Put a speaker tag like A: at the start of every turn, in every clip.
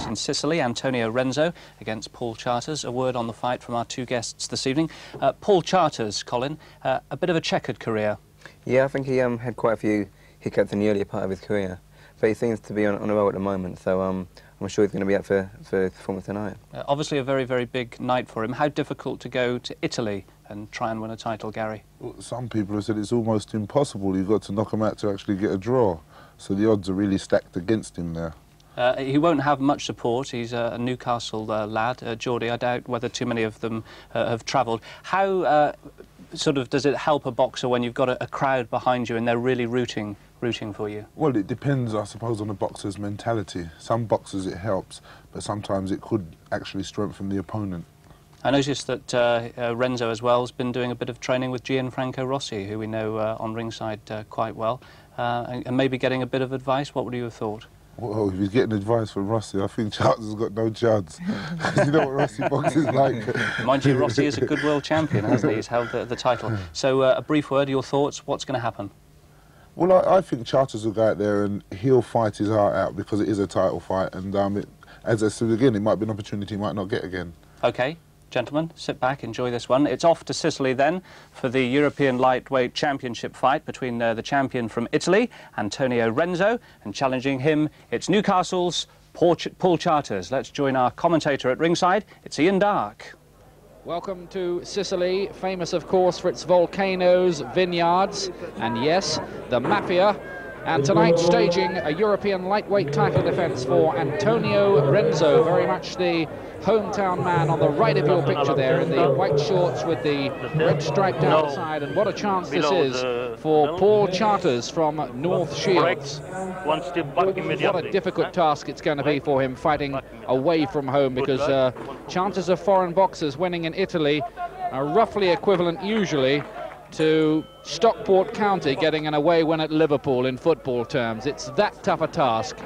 A: in Sicily, Antonio Renzo against Paul Charters. A word on the fight from our two guests this evening. Paul Charters, Colin, a bit of a checkered career.
B: Yeah, I think he had quite a few hiccups in the earlier part of his career, but he seems to be on a roll at the moment, so I'm sure he's going to be up for the performance tonight.
A: Obviously a very, very big night for him. How difficult to go to Italy and try and win a title, Gary?
C: Well, some people have said it's almost impossible. You've got to knock him out to actually get a draw, so the odds are really stacked against him there.
A: He won't have much support. He's a Newcastle lad, Geordie. I doubt whether too many of them have travelled. How sort of does it help a boxer when you've got a crowd behind you and they're really rooting for you?
C: Well, it depends, I suppose, on the boxer's mentality. Some boxers it helps, but sometimes it could actually strengthen the opponent.
A: I noticed that Renzo as well has been doing a bit of training with Gianfranco Rossi, who we know on ringside quite well, and maybe getting a bit of advice. What would you have thought?
C: Well, if he's getting advice from Rossi, I think Charles has got no chance. You know what Rossi boxing is like.
A: Mind you, Rossi is a good world champion, hasn't he? He's held the title. So a brief word, your thoughts, what's going to happen?
C: Well, I think Charters will go out there and he'll fight his heart out because it is a title fight, and as I said again, it might be an opportunity he might not get again.
A: OK. Gentlemen, sit back, enjoy this one. It's off to Sicily then for the European Lightweight Championship fight between the champion from Italy, Antonio Renzo, and challenging him, it's Newcastle's Paul Charters. Let's join our commentator at ringside. It's Ian Dark.
D: Welcome to Sicily, famous of course for its volcanoes, vineyards, and yes, the mafia. And tonight staging a European lightweight title defence for Antonio Renzo, very much the hometown man on the right of your picture there in the white shorts with the red stripe down the side. And what a chance this is for Paul Charters from North Shields. What a difficult task it's going to be for him fighting away from home, because chances of foreign boxers winning in Italy are roughly equivalent usually to Stockport County getting an away win at Liverpool in football terms. It's that tough a task.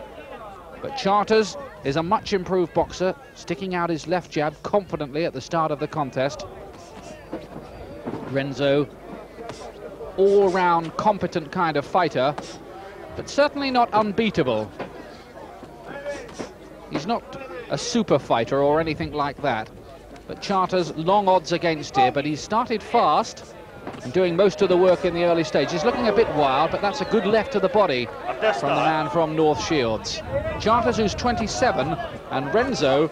D: But Charters is a much improved boxer, sticking out his left jab confidently at the start of the contest. Renzo, all-round competent kind of fighter, but certainly not unbeatable. He's not a super fighter or anything like that. But Charters, long odds against here, but he's started fast and doing most of the work in the early stages. Looking a bit wild, but that's a good left to the body from the man from North Shields. Charters, who's 27, and Renzo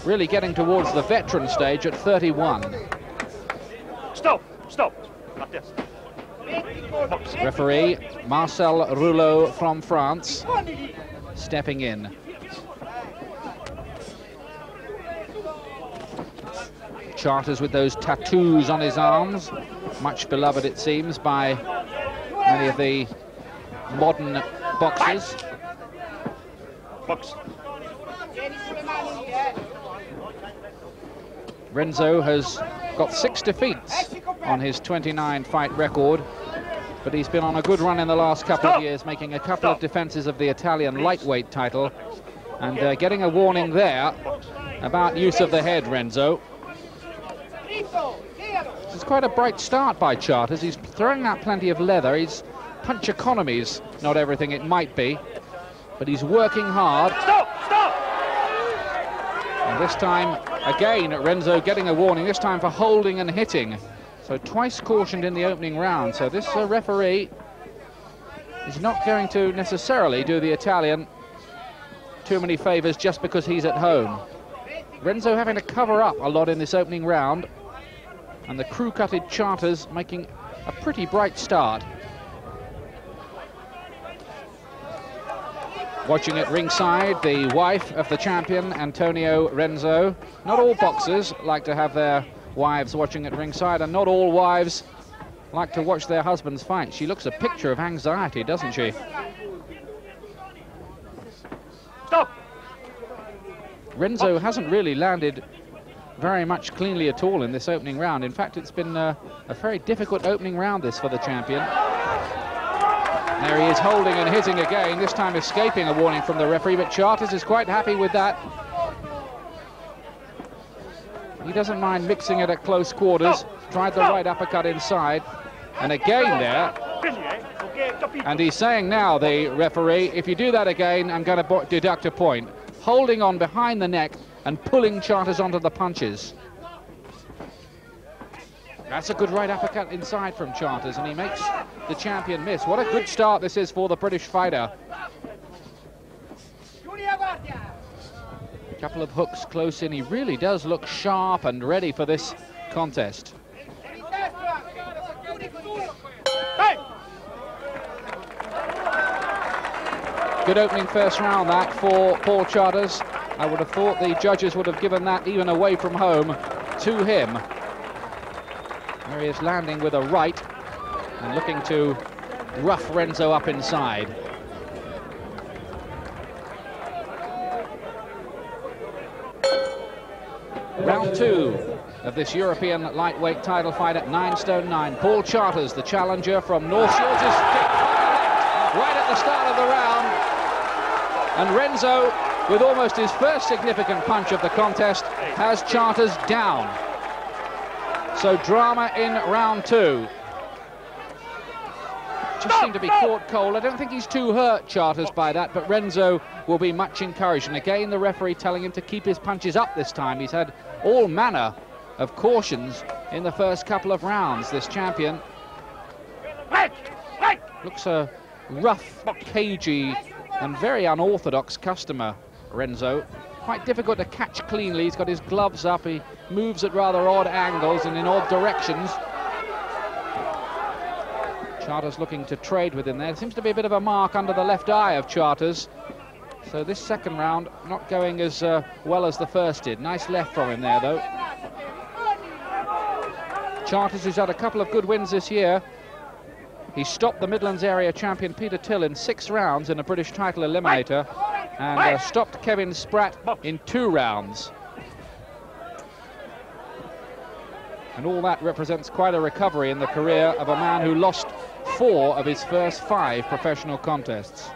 D: really getting towards the veteran stage at 31.
E: Stop! Not this.
D: Referee Marcel Rouleau from France stepping in. Charters with those tattoos on his arms, much beloved it seems by many of the modern boxers. Renzo has got 6 defeats on his 29 fight record, but he's been on a good run in the last couple of years, making a couple of defenses of the Italian lightweight title, and getting a warning there about use of the head, Renzo. It's quite a bright start by Charters. He's throwing out plenty of leather. His punch economy's not everything it might be, but he's working hard.
E: Stop!
D: And this time, again, Renzo getting a warning, this time for holding and hitting. So twice cautioned in the opening round. So this referee is not going to necessarily do the Italian too many favours just because he's at home. Renzo having to cover up a lot in this opening round, and the crew-cutted Charters making a pretty bright start. Watching at ringside, the wife of the champion, Antonio Renzo. Not all boxers like to have their wives watching at ringside, and not all wives like to watch their husbands fight. She looks a picture of anxiety, doesn't she?
E: Stop!
D: Renzo hasn't really landed very much cleanly at all in this opening round. In fact, it's been a very difficult opening round this for the champion. There he is, holding and hitting again, this time escaping a warning from the referee, but Charters is quite happy with that. He doesn't mind mixing it at close quarters. Tried the right uppercut inside, and again there. And he's saying now, the referee, if you do that again, I'm going to deduct a point. holding on behind the neck and pulling Charters onto the punches. That's a good right uppercut inside from Charters, and he makes the champion miss. What a good start this is for the British fighter. A couple of hooks close in. He really does look sharp and ready for this contest. Good opening first round that for Paul Charters. I would have thought the judges would have given that even away from home to him. There he is landing with a right and looking to rough Renzo up inside. Round 2 of this European lightweight title fight at 9 stone 9. Paul Charters, the challenger from North Shields, is kicked right at the start of the round. And Renzo, with almost his first significant punch of the contest, has Charters down. So drama in round 2. Just seemed to be caught cold. I don't think he's too hurt, Charters, by that, but Renzo will be much encouraged. And again, the referee telling him to keep his punches up this time. He's had all manner of cautions in the first couple of rounds, this champion. Looks a rough, cagey, and very unorthodox customer, Renzo. Quite difficult to catch cleanly. He's got his gloves up. He moves at rather odd angles and in odd directions. Charters looking to trade with him there. There seems to be a bit of a mark under the left eye of Charters. So this second round not going as well as the first did. Nice left from him there, though. Charters, who's had a couple of good wins this year. He stopped the Midlands area champion Peter Till in 6 rounds in a British title eliminator, and stopped Kevin Spratt in 2 rounds. And all that represents quite a recovery in the career of a man who lost 4 of his first 5 professional contests.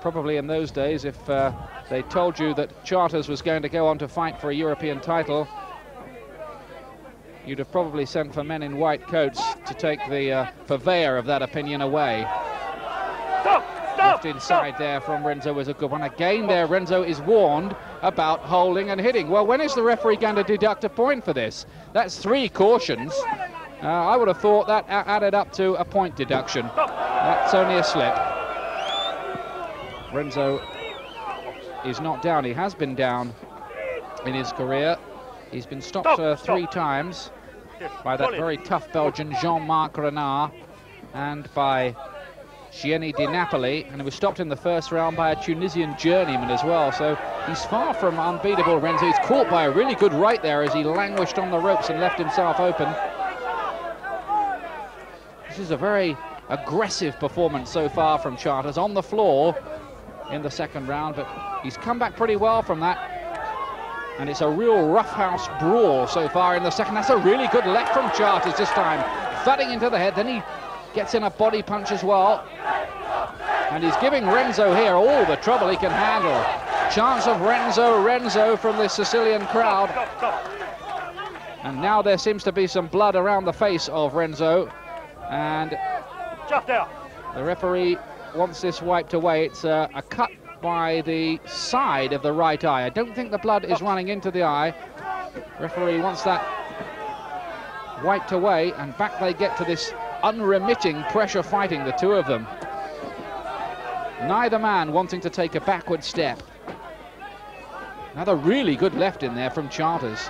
D: Probably in those days, if they told you that Charters was going to go on to fight for a European title, you'd have probably sent for men in white coats to take the purveyor of that opinion away. Left inside there from Renzo was a good one. Again there, Renzo is warned about holding and hitting. Well, when is the referee going to deduct a point for this? That's 3 cautions. I would have thought that added up to a point deduction. That's only a slip. Renzo is not down. He has been down in his career. He's been stopped 3 times by that very tough Belgian Jean-Marc Renard and by Gianni Di Napoli, and he was stopped in the first round by a Tunisian journeyman as well. So he's far from unbeatable, Renzo. He's caught by a really good right there as he languished on the ropes and left himself open. This is a very aggressive performance so far from Charters on the floor in the second round, but he's come back pretty well from that. And it's a real roughhouse brawl so far in the second. That's a really good left from Charters this time. Thudding into the head, then he gets in a body punch as well. And he's giving Renzo here all the trouble he can handle. Chance of Renzo from the Sicilian crowd. And now there seems to be some blood around the face of Renzo. And the referee wants this wiped away. It's a cut by the side of the right eye. I don't think the blood is running into the eye. Referee wants that wiped away, and back they get to this unremitting pressure fighting, the two of them. Neither man wanting to take a backward step. Another really good left in there from Charters.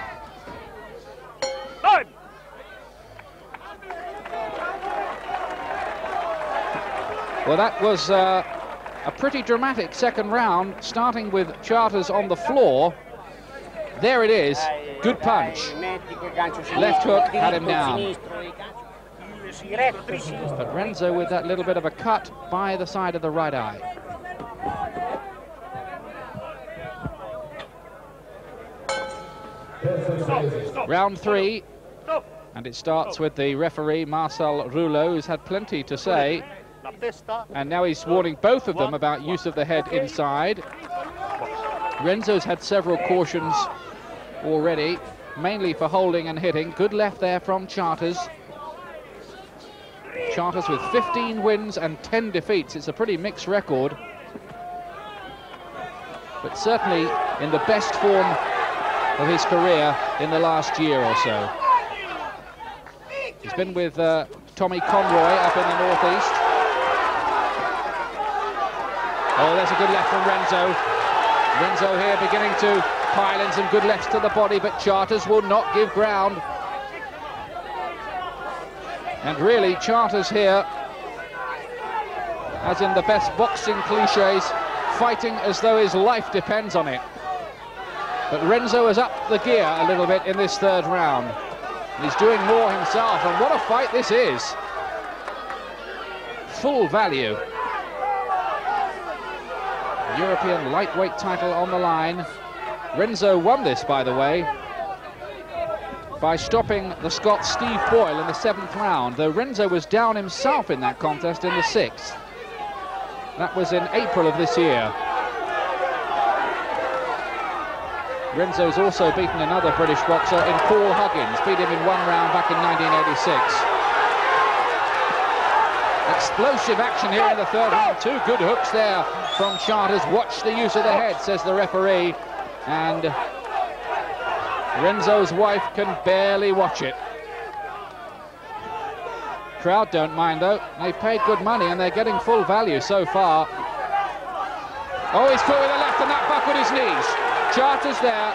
D: Well, that was a pretty dramatic second round, starting with Charters on the floor. There it is, good punch. Left hook had him down. But Renzo with that little bit of a cut by the side of the right eye. Round 3, and it starts with the referee Marcel Rouleau, who's had plenty to say. And now he's warning both of them about use of the head inside. Renzo's had several cautions already, mainly for holding and hitting. Good left there from Charters. Charters with 15 wins and 10 defeats. It's a pretty mixed record. but certainly in the best form of his career in the last year or so. He's been with Tommy Conroy up in the northeast. Oh, there's a good left from Renzo. Renzo here beginning to pile in some good lefts to the body, but Charters will not give ground. And really, Charters here, as in the best boxing cliches, fighting as though his life depends on it. But Renzo has upped the gear a little bit in this third round. And he's doing more himself, and what a fight this is. Full value. European lightweight title on the line. Renzo won this, by the way, by stopping the Scot Steve Boyle in the 7th round, though Renzo was down himself in that contest in the 6th. That was in April of this year. Renzo's also beaten another British boxer in Paul Huggins, beat him in 1 round back in 1986. Explosive action here in the 3rd round. 2 good hooks there from Charters. Watch the use of the head, says the referee. And Renzo's wife can barely watch it. Crowd don't mind though. They've paid good money and they're getting full value so far. Oh, he's caught with the left and that buckled his knees. Charters there.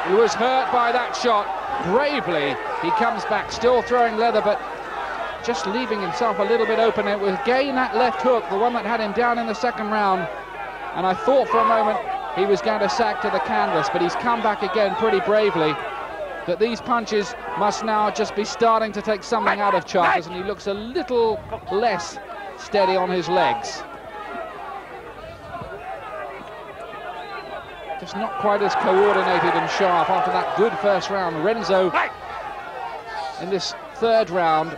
D: He was hurt by that shot. Bravely, he comes back, still throwing leather, but just leaving himself a little bit open. It was again that left hook, the one that had him down in the 2nd round. And I thought for a moment he was going to sack to the canvas, but he's come back again pretty bravely. But these punches must now just be starting to take something out of Charters, and he looks a little less steady on his legs. Just not quite as coordinated and sharp after that good 1st round. Renzo in this 3rd round,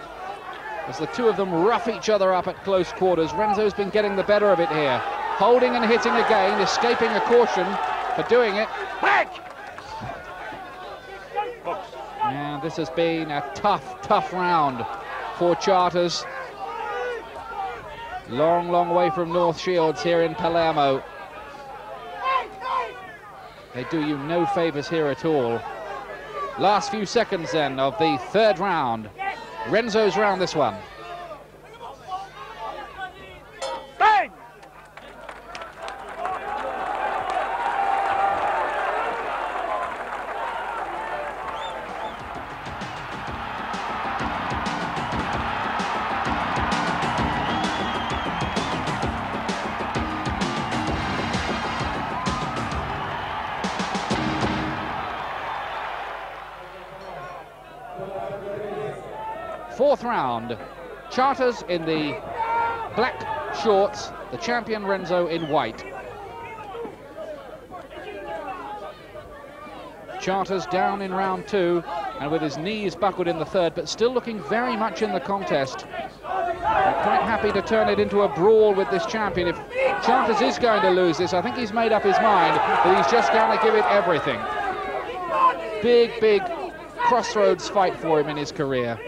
D: as the two of them rough each other up at close quarters. Renzo's been getting the better of it here. Holding and hitting again, escaping a caution for doing it. Yeah, this has been a tough round for Charters. Long way from North Shields here in Palermo. They do you no favours here at all. Last few seconds then of the 3rd round. Renzo's round this one.
E: Bang!
D: Fourth round, Charters in the black shorts, the champion Renzo in white. Charters down in round 2 and with his knees buckled in the 3rd, but still looking very much in the contest. I'm quite happy to turn it into a brawl with this champion. If Charters is going to lose this, I think he's made up his mind that he's just going to give it everything. Big crossroads fight for him in his career.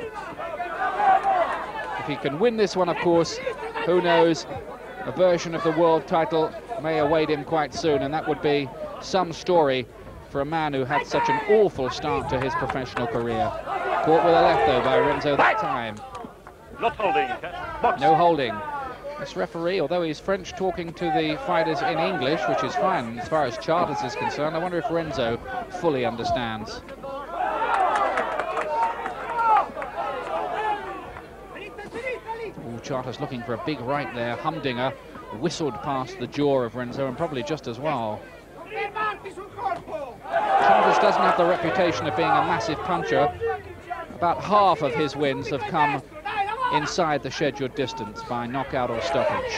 D: If he can win this one, of course, who knows, a version of the world title may await him quite soon, and that would be some story for a man who had such an awful start to his professional career. Caught with a left, though, by Renzo that time.
E: Not holding. Box.
D: No holding. This referee, although he's French, talking to the fighters in English, which is fine as far as Charters is concerned. I wonder if Renzo fully understands. Charters looking for a big right there. Humdinger whistled past the jaw of Renzo, and probably just as well. Charters doesn't have the reputation of being a massive puncher. About half of his wins have come inside the scheduled distance by knockout or stoppage.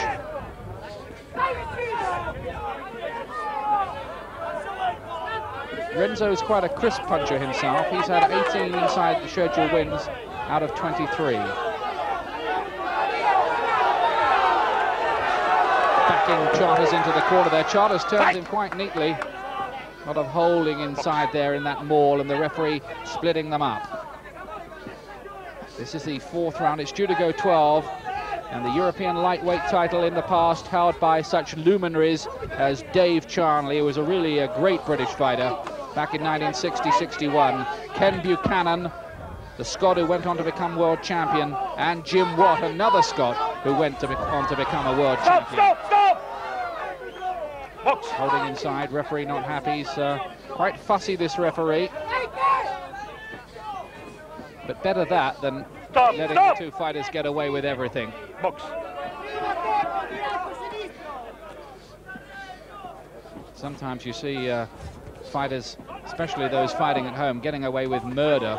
D: Renzo's quite a crisp puncher himself. He's had 18 inside the scheduled wins out of 23. Backing Charters into the corner there. Charters turns him quite neatly. A lot of holding inside there in that maul, and the referee splitting them up. This is the 4th round. It's due to go 12. and the European lightweight title in the past held by such luminaries as Dave Charnley, who was really a great British fighter back in 1960-61. Ken Buchanan, the Scot who went on to become world champion, and Jim Watt, another Scot who went on to become a world champion.
E: Stop!
D: Holding inside, referee not happy. He's quite fussy, this referee. But better that than letting the two fighters get away with everything.
E: Box.
D: Sometimes you see fighters, especially those fighting at home, getting away with murder.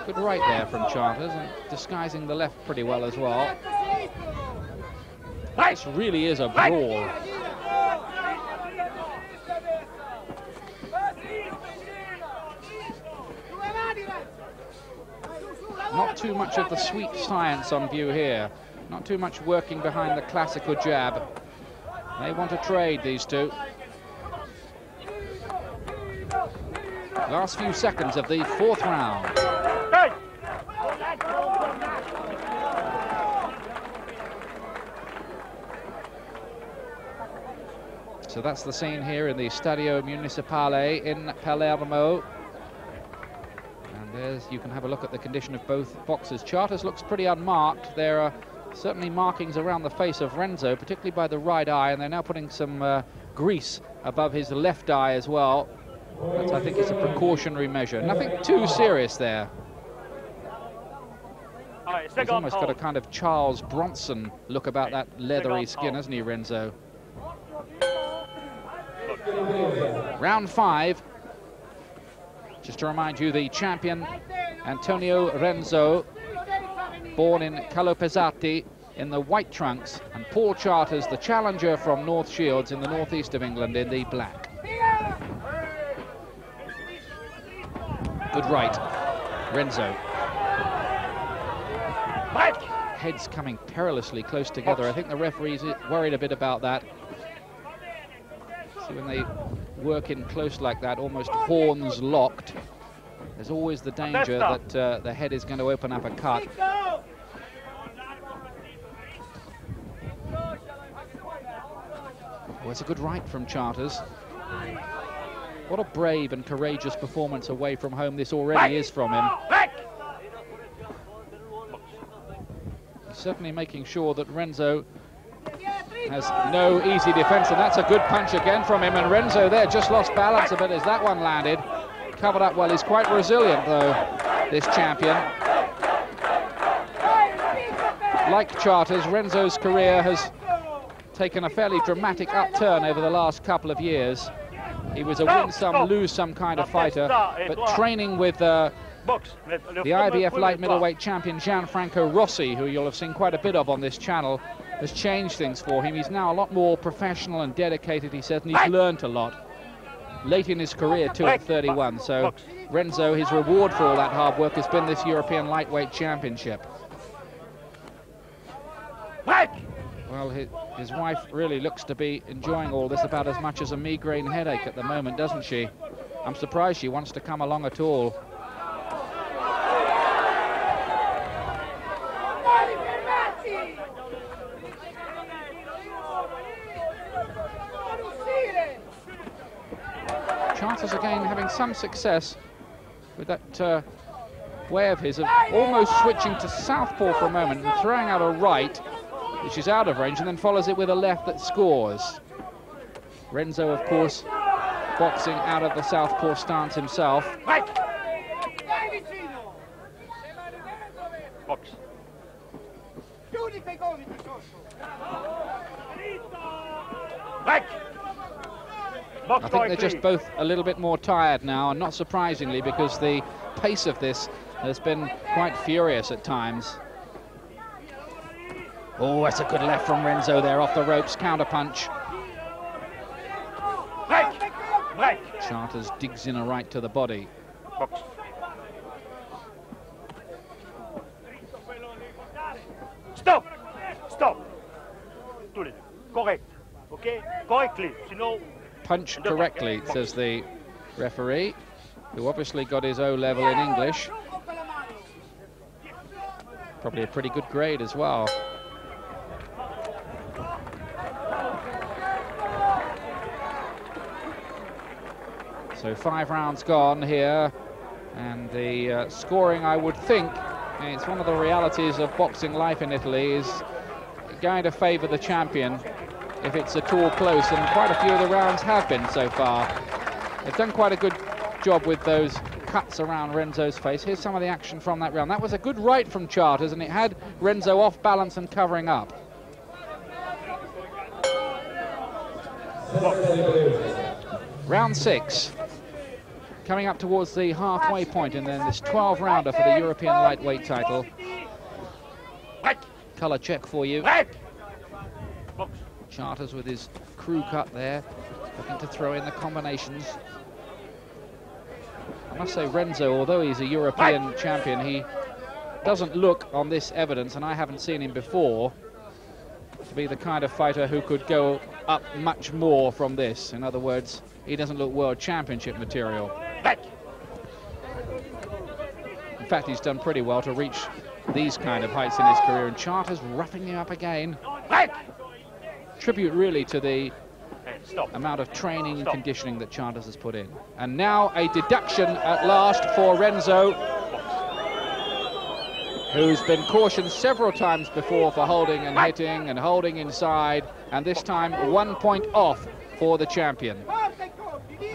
D: Good right there from Charters, and disguising the left pretty well as well. This really is a brawl. Not too much of the sweet science on view here. Not too much working behind the classical jab. They want to trade, these two. Last few seconds of the fourth round.
E: Hey!
D: So that's the scene here in the Stadio Municipale in Palermo. And there's, you can have a look at the condition of both boxers. Charters looks pretty unmarked. There are certainly markings around the face of Renzo, particularly by the right eye, and they're now putting some grease above his left eye as well. But I think it's a precautionary measure. Nothing too serious there. He's almost got a kind of Charles Bronson look about that leathery skin, hasn't he, Renzo? Round 5. Just to remind you, the champion, Antonio Renzo, born in Calopesati in the white trunks, and Paul Charters, the challenger from North Shields in the northeast of England, in the black. Good right, Renzo. Heads coming perilously close together. I think the referee's worried a bit about that. See, when they work in close like that, almost horns locked, there's always the danger that the head is going to open up a cut. Well, it's a good right from Charters. What a brave and courageous performance away from home this already is from him. He's certainly making sure that Renzo has no easy defense, and that's a good punch again from him, and Renzo there just lost balance a bit as that one landed. Covered up well. He's quite resilient though, this champion. Like Charters, Renzo's career has taken a fairly dramatic upturn over the last couple of years. He was a win some, lose some kind of fighter, but training with the IBF light middleweight champion Gianfranco Rossi, who you'll have seen quite a bit of on this channel, has changed things for him. He's now a lot more professional and dedicated, he says, and he's learned a lot. Late in his career too, at 31. So Renzo, his reward for all that hard work has been this European lightweight championship. Well, his wife really looks to be enjoying all this about as much as a migraine headache at the moment, doesn't she? I'm surprised she wants to come along at all. Charters again having some success with that way of his of almost switching to southpaw for a moment and throwing out a right, which is out of range, and then follows it with a left that scores. Renzo, of course, boxing out of the southpaw stance himself.
E: Box.
D: I think they're just both a little bit more tired now, and not surprisingly, because the pace of this has been quite furious at times. Oh, that's a good left from Renzo there, off the ropes, counter punch. Charters digs in a right to the body.
E: Box. Stop! Stop! Correct. Okay? Correctly.
D: Punch correctly, says the referee, who obviously got his O level in English. Probably a pretty good grade as well. So 5 rounds gone here, and the scoring, I would think, it's one of the realities of boxing life in Italy, is going to favour the champion if it's at all close, and quite a few of the rounds have been so far. They've done quite a good job with those cuts around Renzo's face. Here's some of the action from that round. That was a good right from Charters, and it had Renzo off balance and covering up. Round 6. Coming up towards the halfway point, and then this 12-rounder for the European lightweight title. Colour check for you. Charters with his crew cut there, looking to throw in the combinations. I must say, Renzo, although he's a European champion, he doesn't look on this evidence, and I haven't seen him before, to be the kind of fighter who could go up much more from this. In other words, he doesn't look world championship material. In fact, he's done pretty well to reach these kind of heights in his career, and Charters roughing him up again. Tribute really to the amount of training and conditioning that Charters has put in. And now a deduction at last for Renzo, who's been cautioned several times before for holding and hitting and holding inside, and this time 1 point off for the champion.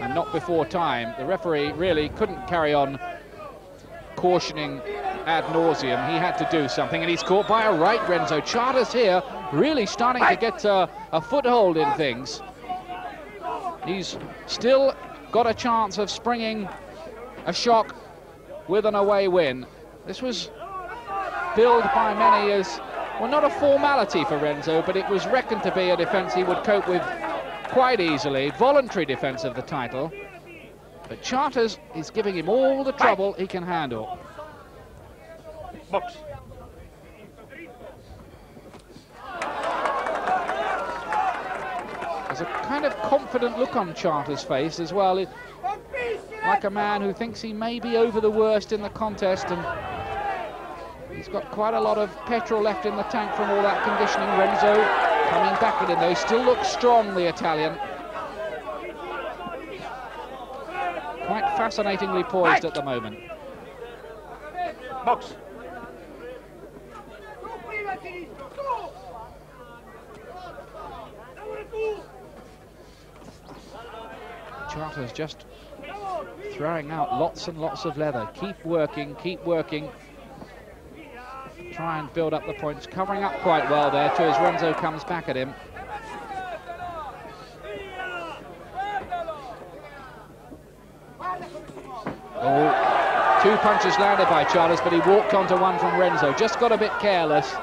D: And not before time. The referee really couldn't carry on cautioning ad nauseum. He had to do something, and he's caught by a right, Renzo. Charters here really starting to get a foothold in things. He's still got a chance of springing a shock with an away win. This was billed by many as, well, not a formality for Renzo, but it was reckoned to be a defence he would cope with quite easily. Voluntary defence of the title. But Charters is giving him all the trouble he can handle.
E: Box.
D: There's a kind of confident look on Charters' face as well, like a man who thinks he may be over the worst in the contest, and he's got quite a lot of petrol left in the tank from all that conditioning. Renzo coming back at him though, still looks strong, the Italian. Quite fascinatingly poised at the moment.
E: Box.
D: Charters just throwing out lots and lots of leather. Keep working, keep working. Try and build up the points. Covering up quite well there too as Renzo comes back at him. Oh, 2 punches landed by Charters, but he walked onto one from Renzo. Just got a bit careless.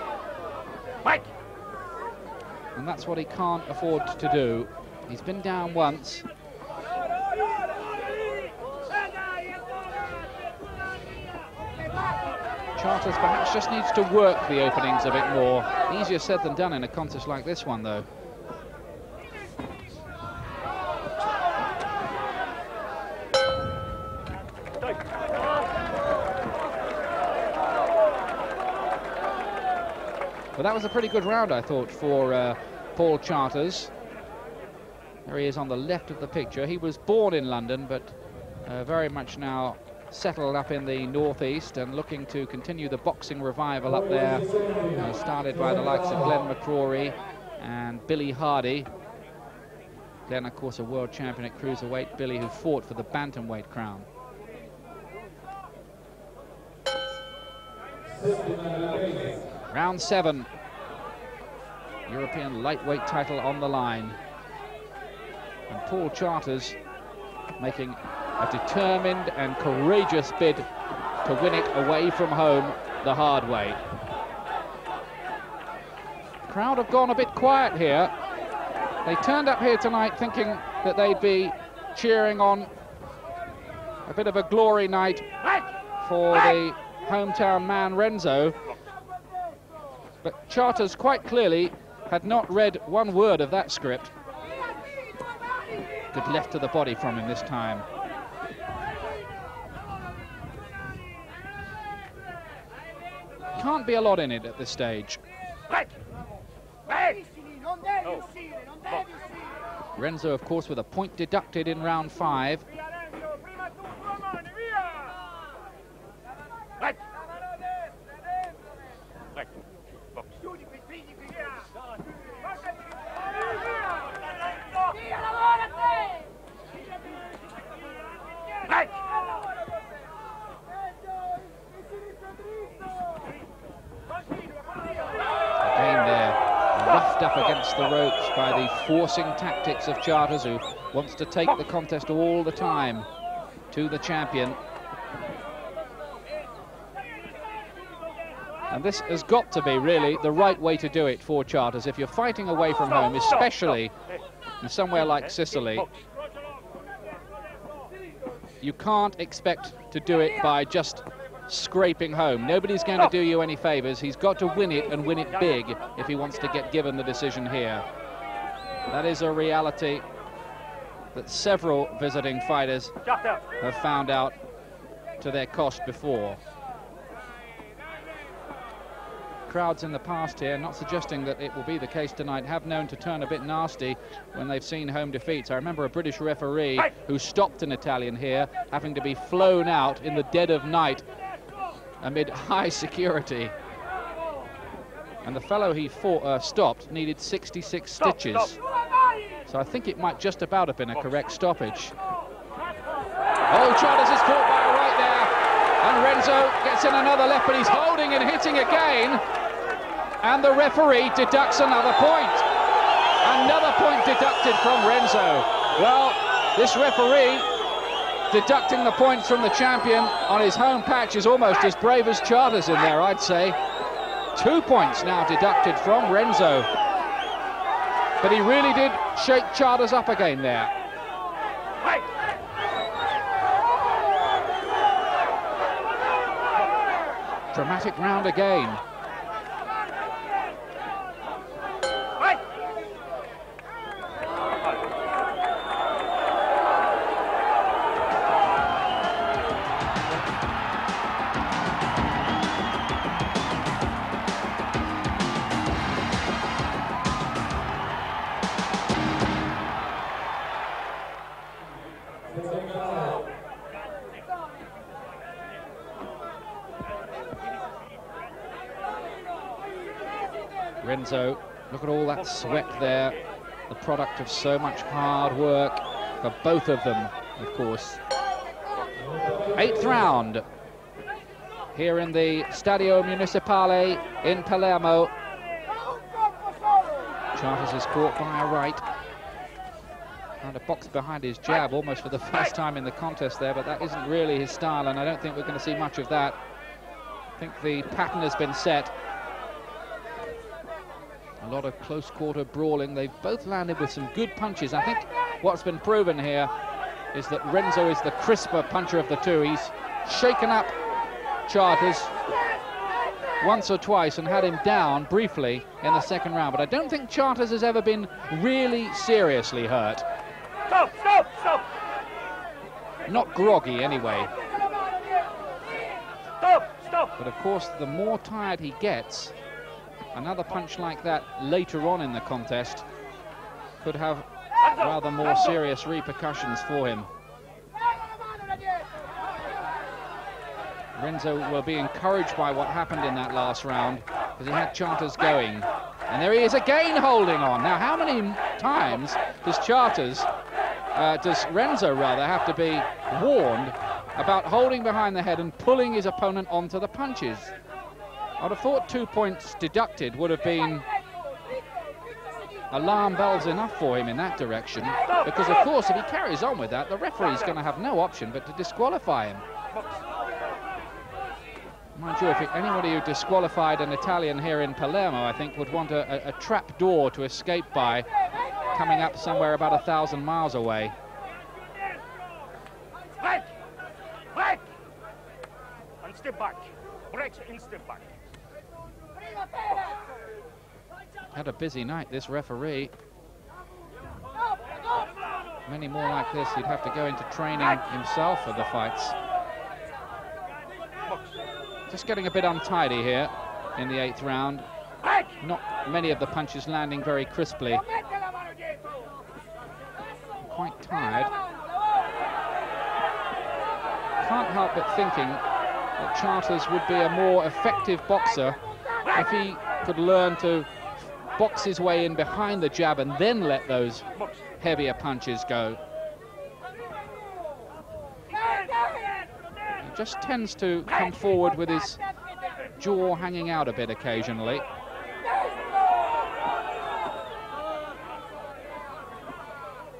D: And that's what he can't afford to do. He's been down once. Charters perhaps just needs to work the openings a bit more. Easier said than done in a contest like this one, though. But that was a pretty good round, I thought, for Paul Charters. There he is on the left of the picture. He was born in London, but very much now settled up in the northeast and looking to continue the boxing revival up there, started by the likes of Glenn McCrory and Billy Hardy. Glenn, of course, a world champion at cruiserweight. Billy, who fought for the bantamweight crown. Round 7. European lightweight title on the line. And Paul Charters making a determined and courageous bid to win it away from home the hard way. The crowd have gone a bit quiet here. They turned up here tonight thinking that they'd be cheering on a bit of a glory night for the hometown man Renzo. But Charters quite clearly had not read one word of that script. Good left to the body from him this time. can't be a lot in it at this stage. Renzo, of course, with a point deducted in round 5. Again there, roughed up against the ropes by the forcing tactics of Charters, who wants to take the contest all the time to the champion. And this has got to be really the right way to do it for Charters. If you're fighting away from home, especially in somewhere like Sicily, you can't expect to do it by just scraping home. Nobody's going to do you any favours. He's got to win it, and win it big, if he wants to get given the decision here. That is a reality that several visiting fighters have found out to their cost before. Crowds in the past here, not suggesting that it will be the case tonight, have known to turn a bit nasty when they've seen home defeats. I remember a British referee who stopped an Italian here, having to be flown out in the dead of night amid high security. And the fellow he stopped needed 66 stitches. So I think it might just about have been a correct stoppage. Oh, Charters is caught by a right there. And Renzo gets in another left, but he's holding and hitting again. And the referee deducts another point. Another point deducted from Renzo. Well, this referee deducting the points from the champion on his home patch is almost as brave as Charters in there, I'd say. 2 points now deducted from Renzo. But he really did shake Charters up again there. Dramatic round again. Renzo, look at all that sweat there, the product of so much hard work for both of them, of course. 8th round here in the Stadio Municipale in Palermo. Charters is caught by a right. Trying to box behind his jab almost for the first time in the contest there, but that isn't really his style, and I don't think we're going to see much of that. I think the pattern has been set. A lot of close-quarter brawling. They've both landed with some good punches. I think what's been proven here is that Renzo is the crisper puncher of the two. He's shaken up Charters once or twice and had him down briefly in the second round. But I don't think Charters has ever been really seriously hurt.
E: Stop, stop, stop!
D: Not groggy, anyway.
E: Stop, stop!
D: But of course, the more tired he gets, another punch like that later on in the contest could have rather more serious repercussions for him. Renzo will be encouraged by what happened in that last round, because he had Charters going. And there he is again, holding on. Now, how many times does Renzo rather have to be warned about holding behind the head and pulling his opponent onto the punches? I'd have thought 2 points deducted would have been alarm bells enough for him in that direction, because of course if he carries on with that, the referee's going to have no option but to disqualify him. Mind you, if anybody who disqualified an Italian here in Palermo, I think, would want a trap door to escape by, coming up somewhere about 1,000 miles away.
E: Break! Break! And step back. Break and step back.
D: Had a busy night, this referee. Many more like this, he'd have to go into training himself for the fights. Just getting a bit untidy here. in the 8th round. Not many of the punches landing very crisply. Quite tired. Can't help but thinking that Charters would be a more effective boxer if he could learn to box his way in behind the jab and then let those heavier punches go. He just tends to come forward with his jaw hanging out a bit occasionally.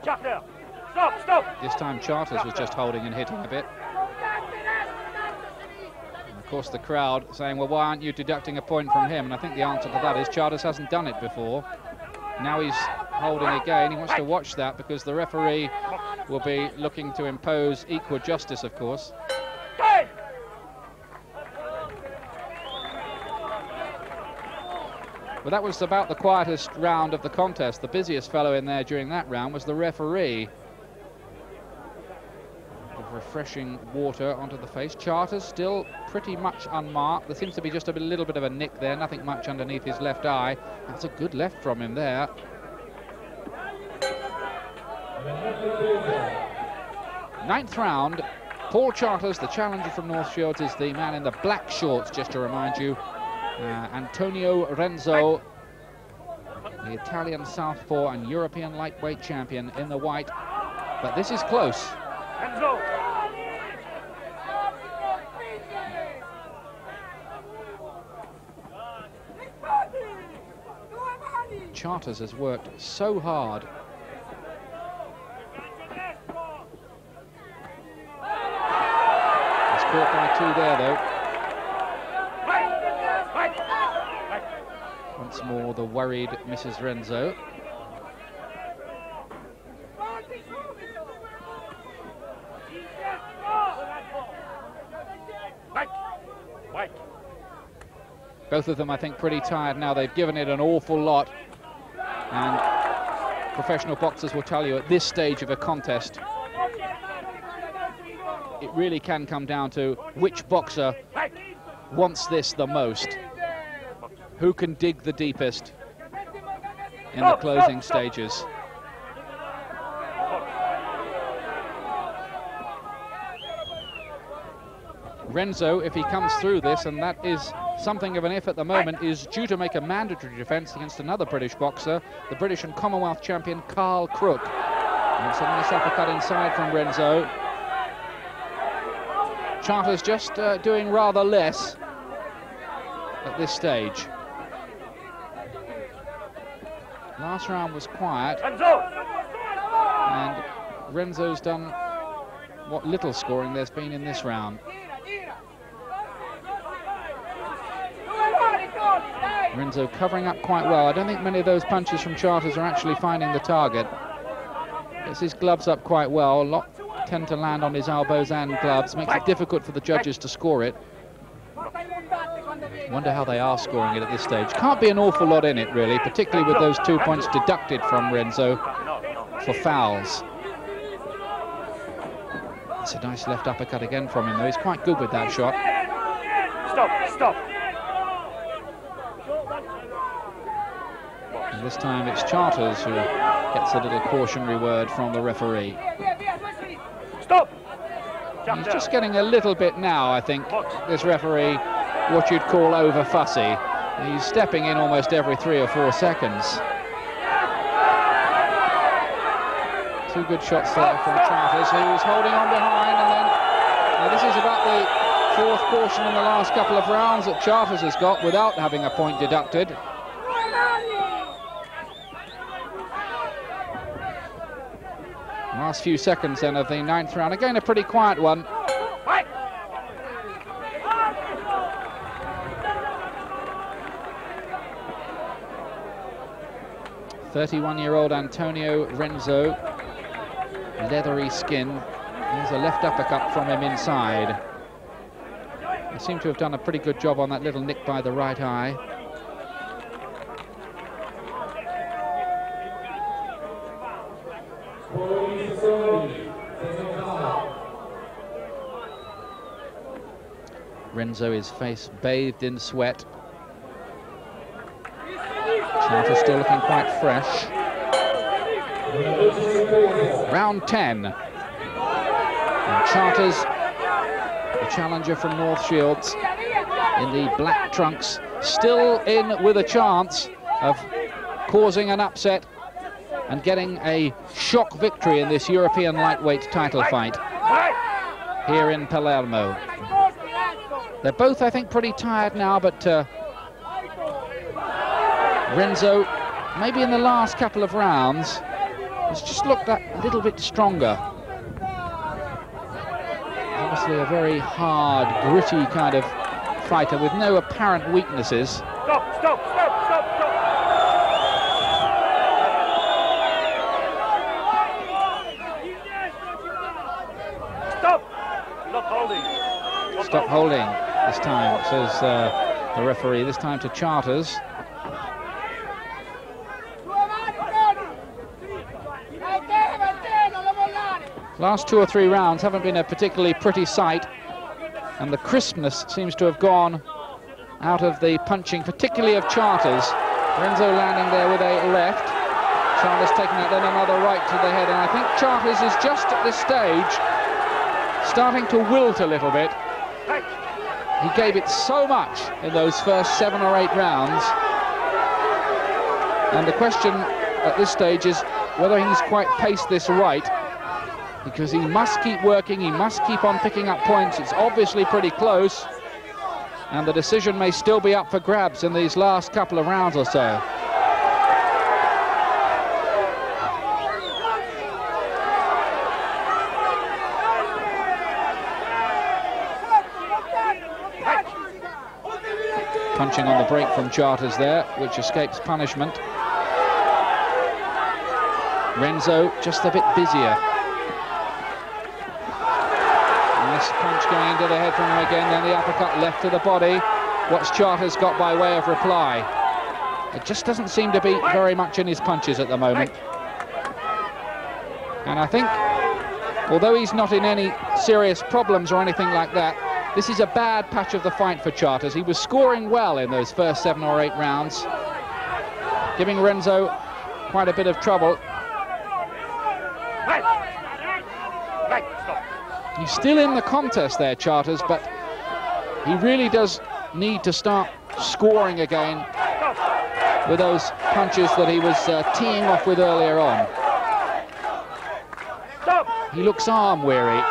E: Stop!
D: This time Charters was just holding and hitting a bit. And of course the crowd saying, well, why aren't you deducting a point from him? And I think the answer to that is Charters hasn't done it before. Now he's holding again. He wants to watch that because the referee will be looking to impose equal justice, of course. Well, that was about the quietest round of the contest. The busiest fellow in there during that round was the referee. Of refreshing water onto the face. Charters still pretty much unmarked. There seems to be just a little bit of a nick there, nothing much underneath his left eye. That's a good left from him there. Ninth round. Paul Charters, the challenger from North Shields, is the man in the black shorts, just to remind you. Antonio Renzo, the Italian southpaw and European lightweight champion, in the white. But this is close.
E: Renzo.
D: Charters has worked so hard. He's caught by 2 there, though. Once more, the worried Mrs. Renzo. Both of them, I think, pretty tired now. They've given it an awful lot. And professional boxers will tell you at this stage of a contest, it really can come down to which boxer wants this the most. Who can dig the deepest in the closing stages. Renzo, if he comes through this, and that is something of an if at the moment, is due to make a mandatory defence against another British boxer, the British and Commonwealth champion Carl Crook. And it's a nice uppercut inside from Renzo. Charters just doing rather less at this stage. Last round was quiet, and Renzo's done what little scoring there's been in this round. Renzo covering up quite well. I don't think many of those punches from Charters are actually finding the target. Gets his gloves up quite well. A lot tend to land on his elbows and gloves. Makes it difficult for the judges to score it. Wonder how they are scoring it at this stage. Can't be an awful lot in it, really, particularly with those 2 points deducted from Renzo for fouls. It's a nice left uppercut again from him, though. He's quite good with that shot.
E: Stop.
D: And this time it's Charters who gets a little cautionary word from the referee.
E: Stop.
D: He's just getting a little bit now, I think, this referee, what you'd call over fussy. He's stepping in almost every 3 or 4 seconds. 2 good shots there from Charters, who's holding on behind, and then now this is about the 4th caution in the last couple of rounds that Charters has got without having a point deducted. Last few seconds then of the 9th round. Again, a pretty quiet one. 31-year-old Antonio Renzo, leathery skin. There's a left uppercut from him inside. They seem to have done a pretty good job on that little nick by the right eye. Renzo, his face bathed in sweat. Charters still looking quite fresh. Round 10. And Charters, the challenger from North Shields, in the black trunks, still in with a chance of causing an upset and getting a shock victory in this European lightweight title fight here in Palermo. They're both, I think, pretty tired now, but Renzo, maybe in the last couple of rounds, has just looked a little bit stronger. Obviously a very hard, gritty kind of fighter with no apparent weaknesses.
E: Stop, stop, stop, stop, stop. Stop! Not holding.
D: Stop holding this time, says the referee, this time to Charters. Last 2 or 3 rounds haven't been a particularly pretty sight, and the crispness seems to have gone out of the punching, particularly of Charters. Renzo landing there with a left. Charters taking that, then another right to the head, and I think Charters is just at this stage starting to wilt a little bit. He gave it so much in those first 7 or 8 rounds, and the question at this stage is whether he's quite paced this right, because he must keep working, he must keep on picking up points. It's obviously pretty close, and the decision may still be up for grabs in these last couple of rounds or so. Punching on the break from Charters there, which escapes punishment. Renzo just a bit busier. Nice punch going into the head from him again, then the uppercut left to the body. What's Charters got by way of reply? It just doesn't seem to be very much in his punches at the moment. And I think, although he's not in any serious problems or anything like that, this is a bad patch of the fight for Charters. He was scoring well in those first 7 or 8 rounds, giving Renzo quite a bit of trouble. He's still in the contest there, Charters, but he really does need to start scoring again with those punches that he was teeing off with earlier on. He looks arm weary.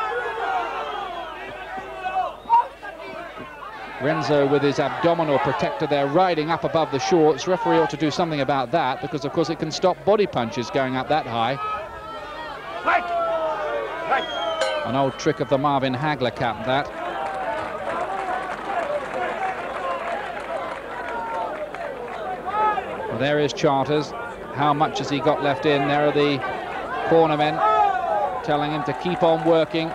D: Renzo with his abdominal protector there riding up above the shorts. Referee ought to do something about that, because of course it can stop body punches going up that high. An old trick of the Marvin Hagler cap, that. Well, there is Charters. How much has he got left in? There are the cornermen telling him to keep on working,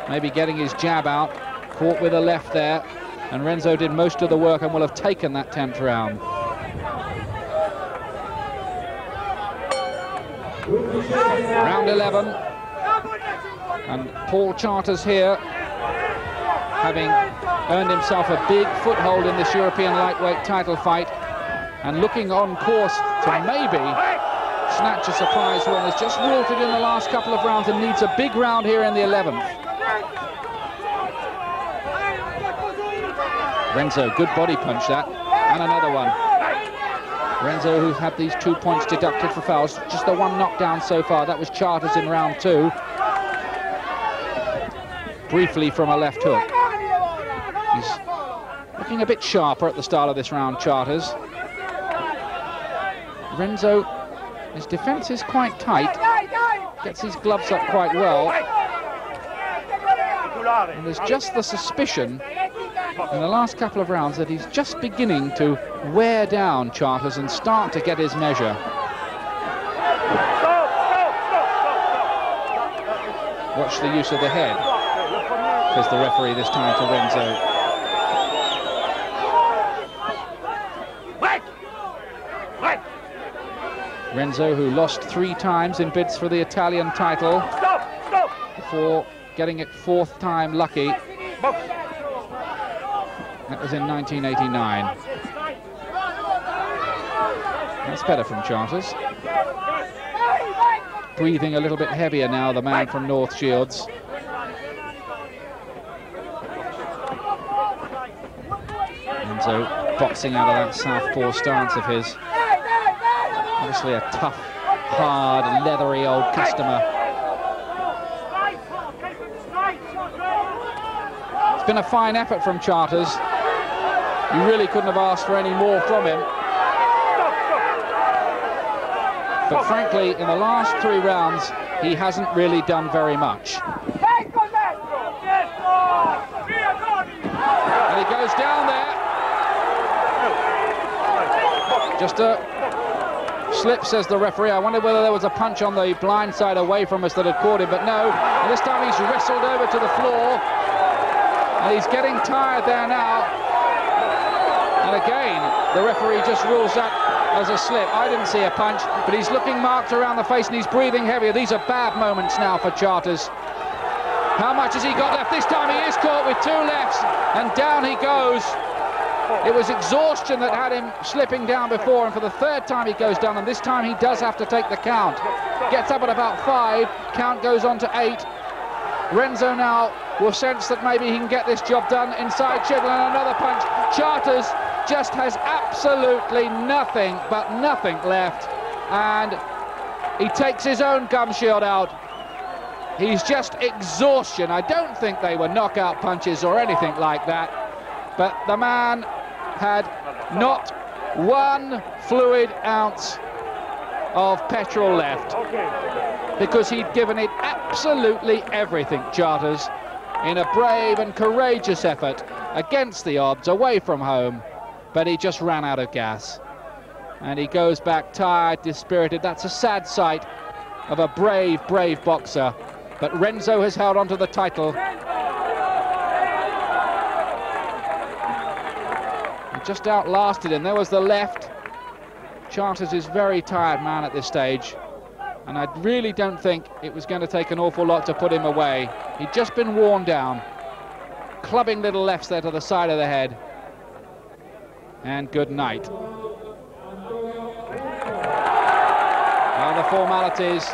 D: maybe getting his jab out. Caught with a left there, and Renzo did most of the work and will have taken that 10th round. Round 11, and Paul Charters here, having earned himself a big foothold in this European lightweight title fight, and looking on course to maybe snatch a surprise one. Has just wilted in the last couple of rounds and needs a big round here in the 11th. Renzo, good body punch that, and another one. Renzo, who had these 2 points deducted for fouls, just the one knockdown so far. That was Charters in round 2. Briefly from a left hook. He's looking a bit sharper at the start of this round, Charters. Renzo, his defence is quite tight, gets his gloves up quite well, and there's just the suspicion in the last couple of rounds that he's just beginning to wear down Charters and start to get his measure. Watch the use of the head, says the referee this time to Renzo. Renzo, who lost 3 times in bids for the Italian title before getting it 4th time lucky. That was in 1989. That's better from Charters. Breathing a little bit heavier now, the man from North Shields. Renzo boxing out of that southpaw stance of his. Obviously a tough, hard, leathery old customer. It's been a fine effort from Charters. You really couldn't have asked for any more from him. But frankly, in the last 3 rounds, he hasn't really done very much. And he goes down there. Just a slip, says the referee. I wondered whether there was a punch on the blind side away from us that had caught him, but no. And this time he's wrestled over to the floor. And he's getting tired there now. And again, the referee just rules that as a slip. I didn't see a punch, but he's looking marked around the face and he's breathing heavier. These are bad moments now for Charters. How much has he got left? This time he is caught with 2 lefts, and down he goes. It was exhaustion that had him slipping down before, and for the 3rd time he goes down, and this time he does have to take the count. Gets up at about 5, count goes on to 8. Renzo now will sense that maybe he can get this job done inside schedule, and another punch. Charters just has absolutely nothing but nothing left, and he takes his own gum shield out. He's just exhaustion. I don't think they were knockout punches or anything like that, but the man had not 1 fluid ounce of petrol left, because he'd given it absolutely everything, Charters, in a brave and courageous effort against the odds, away from home, but he just ran out of gas. And he goes back tired, dispirited. That's a sad sight of a brave, brave boxer. But Renzo has held on to the title. He just outlasted him. There was the left. Charters is very tired man at this stage, and I really don't think it was going to take an awful lot to put him away. He'd just been worn down. Clubbing little lefts there to the side of the head. And good night. Now the formalities.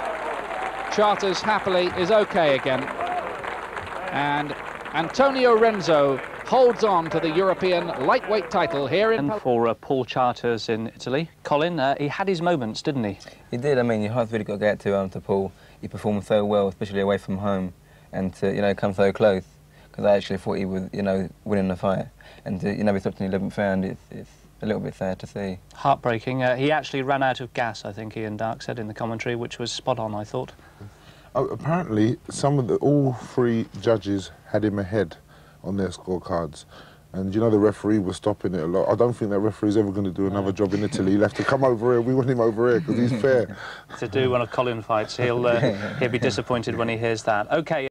D: Charters happily is okay again. And Antonio Renzo holds on to the European lightweight title here in...
A: And for Paul Charters in Italy. Colin, he had his moments, didn't he?
B: He did. I mean, your heart's really got to get to Paul. He performed so well, especially away from home, and to, you know, come so close. Because I actually thought he was, you know, winning the fight. And to, you know, be stopped in the 11th round, it's a little bit sad to see.
A: Heartbreaking. He actually ran out of gas, I think Ian Dark said in the commentary, which was spot on, I thought.
C: Apparently, all 3 judges had him ahead on their scorecards. And, you know, the referee was stopping it a lot. I don't think that referee's ever going to do another job in Italy. He'll have to come over here. We want him over here because he's fair.
A: To do one of Colin fights. He'll be disappointed when he hears that. OK.